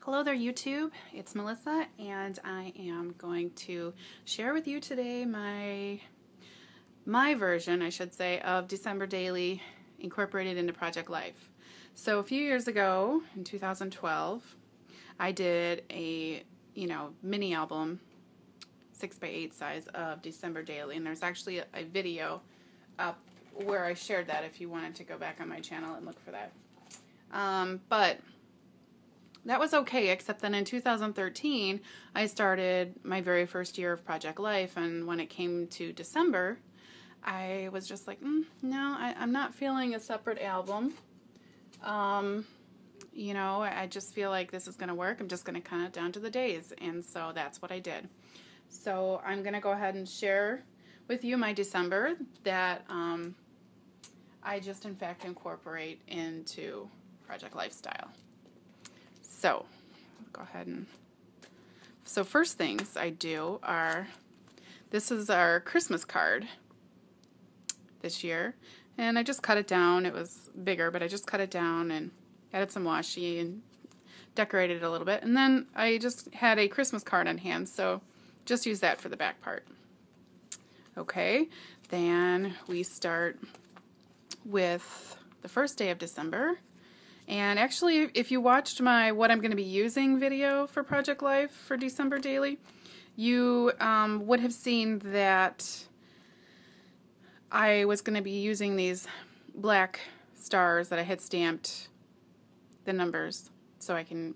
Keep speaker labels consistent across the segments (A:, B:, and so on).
A: Hello there YouTube, it's Melissa and I am going to share with you today my version, I should say, of December Daily incorporated into Project Life. So a few years ago, in 2012, I did a mini album, 6x8 size of December Daily, and there's actually a video up where I shared that if you wanted to go back on my channel and look for that. But that was okay, except then in 2013, I started my very first year of Project Life, and when it came to December, I was just like, no, I'm not feeling a separate album. I just feel like this is going to work. I'm just going to count it down to the days, and so that's what I did. So I'm going to go ahead and share with you my December that I just, in fact, incorporate into Project Lifestyle. So, go ahead and... So first things I do are... This is our Christmas card this year. And I just cut it down. It was bigger, but I just cut it down and added some washi and decorated it a little bit. And then I just had a Christmas card on hand, so just use that for the back part. Okay, then we start with the first day of December. And actually, if you watched my What I'm Going to Be Using video for Project Life for December Daily, you would have seen that I was going to be using these black stars that I had stamped the numbers so I can,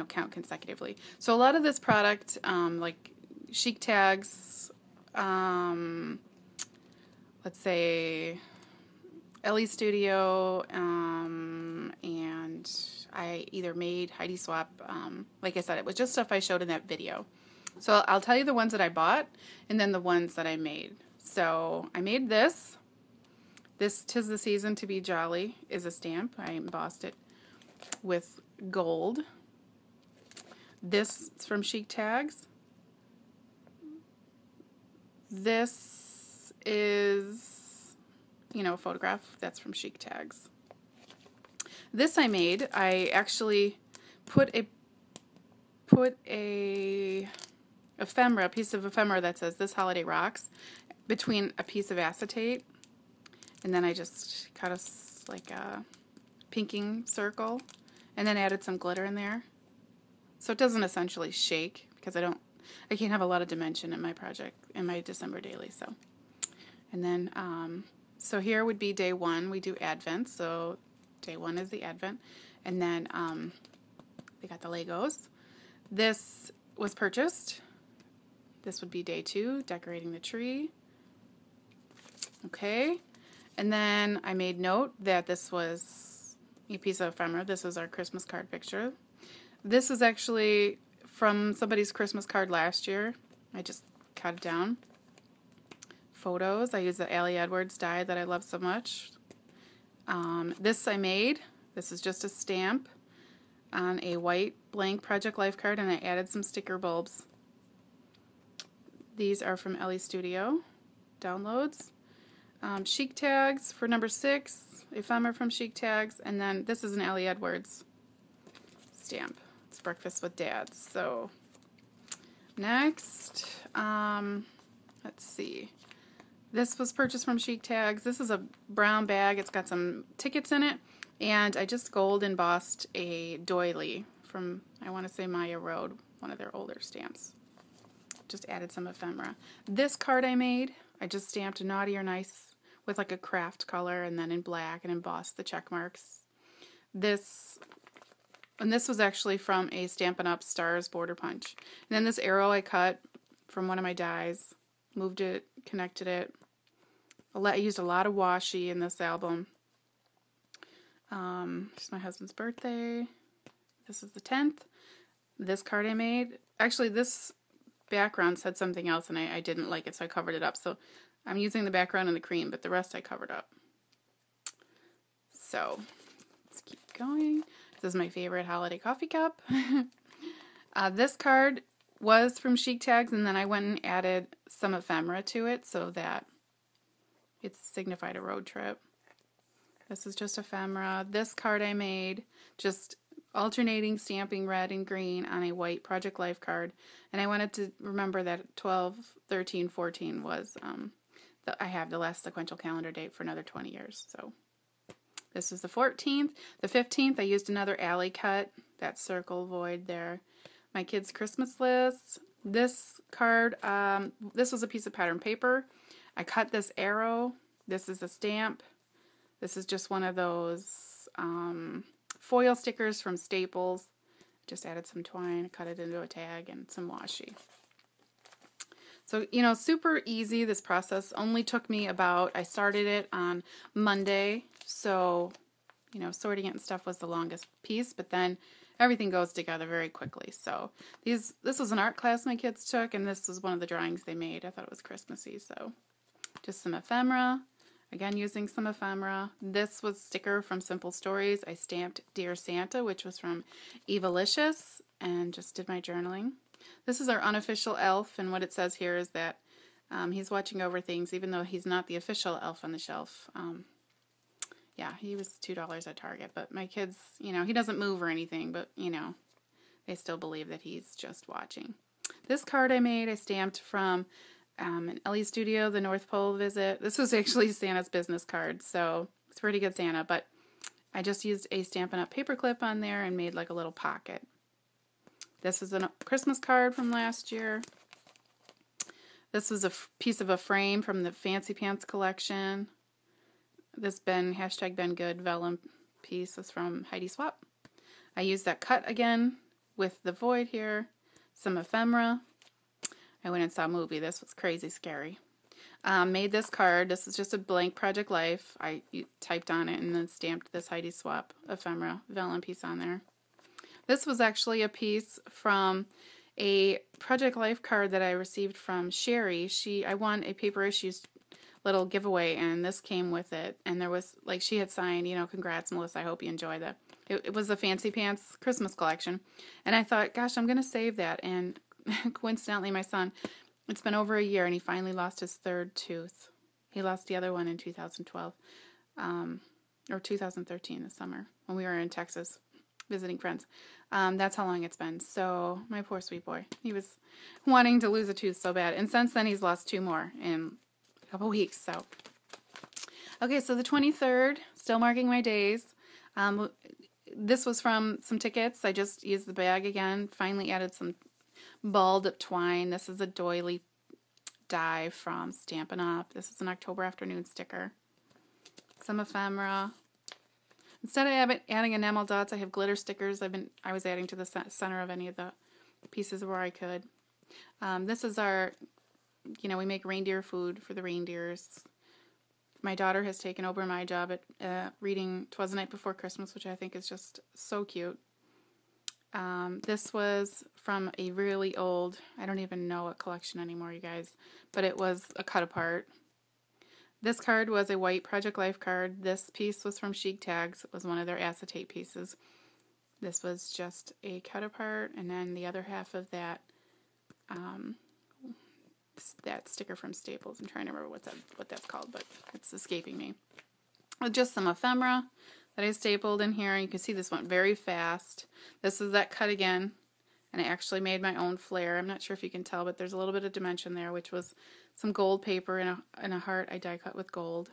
A: count consecutively. So a lot of this product, like Chic Tags, let's say Ellie Studio, and I either made Heidi Swap. Like I said, it was just stuff I showed in that video. So I'll tell you the ones that I bought and then the ones that I made. So I made this. This 'Tis the Season to Be Jolly is a stamp. I embossed it with gold. This is from Chic Tags. This is, a photograph that's from Chic Tags. This I made. I actually put a ephemera, a piece of ephemera that says "This Holiday Rocks" between a piece of acetate, and then I just cut like a pinking circle, and then added some glitter in there, so it doesn't essentially shake because I can't have a lot of dimension in my project in my December Daily. So, and then so here would be day one. We do Advent, so day one is the Advent. And then they got the Legos. This was purchased. This would be day two, decorating the tree. Okay. And then I made note that this was a piece of ephemera. This was our Christmas card picture. This is actually from somebody's Christmas card last year. I just cut it down. Photos. I use the Allie Edwards die that I love so much. This I made. This is just a stamp on a white blank Project Life card, and I added some sticker bulbs. These are from Ellie Studio downloads. Chic Tags for number 6, ephemera from Chic Tags, and then this is an Allie Edwards stamp. It's Breakfast with Dad. So next, let's see. This was purchased from Chic Tags. This is a brown bag. It's got some tickets in it. And I just gold embossed a doily from, I want to say Maya Road, one of their older stamps. Just added some ephemera. This card I made, I just stamped Naughty or Nice with like a craft color and then in black and embossed the check marks. This was actually from a Stampin' Up! Stars border punch. And then this arrow I cut from one of my dies, moved it, connected it. I used a lot of washi in this album. It's my husband's birthday. This is the 10th. This card I made. Actually, this background said something else, and I didn't like it, so I covered it up. So I'm using the background in the cream, but the rest I covered up. So let's keep going. This is my favorite holiday coffee cup. This card was from Chic Tags, and then I went and added some ephemera to it so that it signified a road trip. This is just ephemera. This card I made, just alternating stamping red and green on a white Project Life card. And I wanted to remember that 12, 13, 14 was, I have the last sequential calendar date for another 20 years. So this is the 14th. The 15th, I used another alley cut, that circle void there. My kids' Christmas list. This card, this was a piece of pattern paper. I cut this arrow. This is a stamp. This is just one of those foil stickers from Staples. Just added some twine, cut it into a tag, and some washi. So, you know, super easy. This process only took me about, I started it on Monday. So, you know, sorting it and stuff was the longest piece, but then everything goes together very quickly. So this was an art class my kids took, and this was one of the drawings they made. I thought it was Christmassy. So just some ephemera. Again, using some ephemera. This was sticker from Simple Stories. I stamped Dear Santa, which was from Evalicious, and just did my journaling. This is our unofficial elf, and what it says here is that he's watching over things, even though he's not the official elf on the shelf. Yeah, he was $2 at Target, but my kids, you know, he doesn't move or anything, but, you know, they still believe that he's just watching. This card I made, I stamped from an Ellie Studio, the North Pole visit. This was actually Santa's business card, so it's pretty good Santa, but I just used a Stampin' Up! Paperclip on there and made like a little pocket. This is a Christmas card from last year. This was a piece of a frame from the Fancy Pants collection. This hashtag Ben Good vellum piece was from Heidi Swap. I used that cut again with the void here, some ephemera. I went and saw a movie. This was crazy scary. Made this card. This is just a blank Project Life. I typed on it and then stamped this Heidi Swap ephemera vellum piece on there. This was actually a piece from a Project Life card that I received from Sherry. I won a Paper Issues little giveaway, and this came with it. And there was, like, she had signed, you know, congrats, Melissa, I hope you enjoy that. It was a Fancy Pants Christmas collection. And I thought, gosh, I'm going to save that. And coincidentally, my son, it's been over a year, and he finally lost his third tooth. He lost the other one in 2012, or 2013, this summer, when we were in Texas visiting friends. That's how long it's been. So, my poor sweet boy. He was wanting to lose a tooth so bad. And since then, he's lost 2 more in a couple weeks. So, okay, so the 23rd, still marking my days. This was from some tickets. I just used the bag again. Finally added some balled up twine. This is a doily die from Stampin' Up. This is an October afternoon sticker. Some ephemera. Instead of adding enamel dots, I have glitter stickers. I was adding to the center of any of the pieces where I could. This is our, you know, we make reindeer food for the reindeers. My daughter has taken over my job at reading 'Twas the Night Before Christmas, which I think is just so cute. This was from a really old, I don't even know what collection anymore, you guys, but it was a cut apart. This card was a white Project Life card. This piece was from Chic Tags. It was one of their acetate pieces. This was just a cut apart, and then the other half of that that sticker from Staples. I'm trying to remember what that's called, but it's escaping me. With just some ephemera that I stapled in here, and you can see this went very fast. This is that cut again, and I actually made my own flare. I'm not sure if you can tell, but there's a little bit of dimension there, which was some gold paper and a heart I die cut with gold.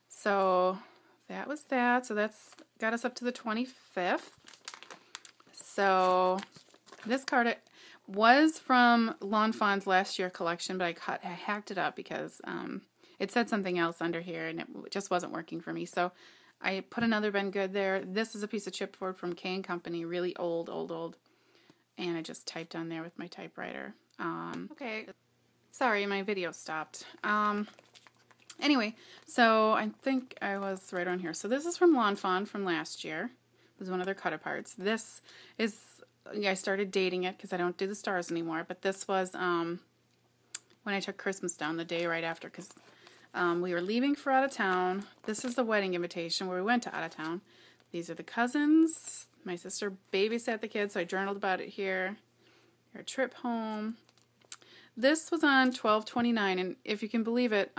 A: So that was that. So that's got us up to the 25th. So this card was from Lawn Fawn's last year collection, but I hacked it up because it said something else under here, and it just wasn't working for me. So I put another Ben Good there. This is a piece of chipboard from K & Company, really old. And I just typed on there with my typewriter. Okay. Sorry, my video stopped. Anyway, so I think I was right on here. So this is from Lawn Fawn from last year. It was one of their cut-aparts. This is, I started dating it because I don't do the stars anymore. But this was when I took Christmas down the day right after, because we were leaving for out of town. This is the wedding invitation where we went to out of town. These are the cousins. My sister babysat the kids, so I journaled about it here. Our trip home. This was on 12/29, and if you can believe it,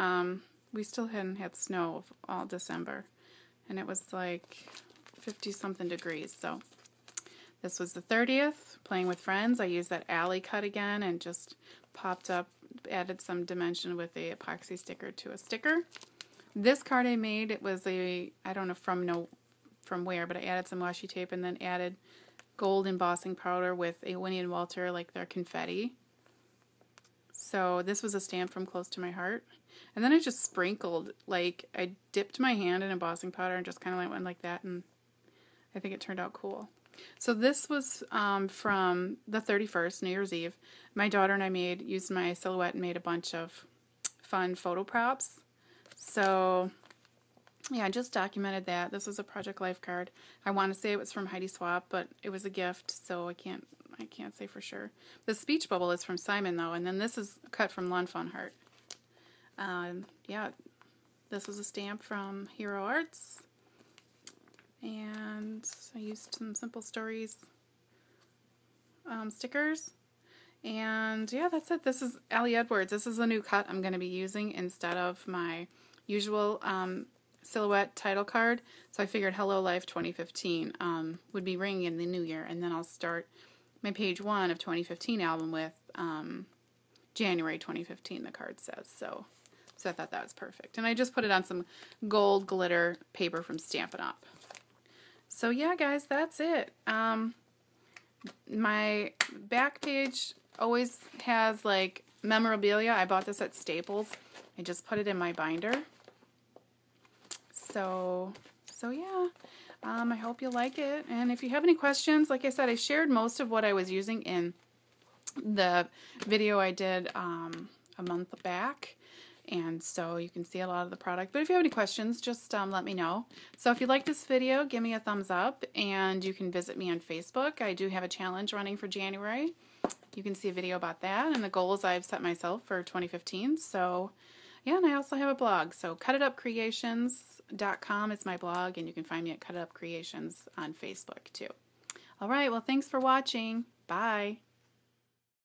A: we still hadn't had snow all December, and it was like 50-something degrees, so This was the 30th, playing with friends. I used that alley cut again and just popped up, added some dimension with a epoxy sticker to a sticker. This card I made, it was a, I don't know from where, but I added some washi tape and then added gold embossing powder with a Winnie and Walter, like their confetti. So this was a stamp from Close to My Heart. And then I just sprinkled, like I dipped my hand in embossing powder and just kind of went like that, and I think it turned out cool. So this was from the 31st, New Year's Eve. My daughter and I used my silhouette and made a bunch of fun photo props. So yeah, I just documented that. This was a Project Life card. I want to say it was from Heidi Swapp, but it was a gift, so I can't say for sure. The speech bubble is from Simon though, and then this is cut from Lawn Fun Heart. Yeah, this was a stamp from Hero Arts, and I used some Simple Stories stickers, and yeah, that's it. This is Allie Edwards. This is a new cut I'm going to be using instead of my usual silhouette title card, so I figured Hello Life 2015 would be ringing in the new year, and then I'll start my page 1 of 2015 album with January 2015, the card says. So I thought that was perfect. And I just put it on some gold glitter paper from Stampin' Up. So yeah, guys, that's it. My back page always has like memorabilia. I bought this at Staples. I just put it in my binder. So yeah. I hope you like it. And if you have any questions, like I said, I shared most of what I was using in the video I did a month back. And so you can see a lot of the product. But if you have any questions, just let me know. So if you like this video, give me a thumbs up. And you can visit me on Facebook. I do have a challenge running for January. You can see a video about that and the goals I've set myself for 2015. So yeah, and I also have a blog. So cutitupcreations.com is my blog, and you can find me at Cut It Up Creations on Facebook too. All right, well, thanks for watching. Bye.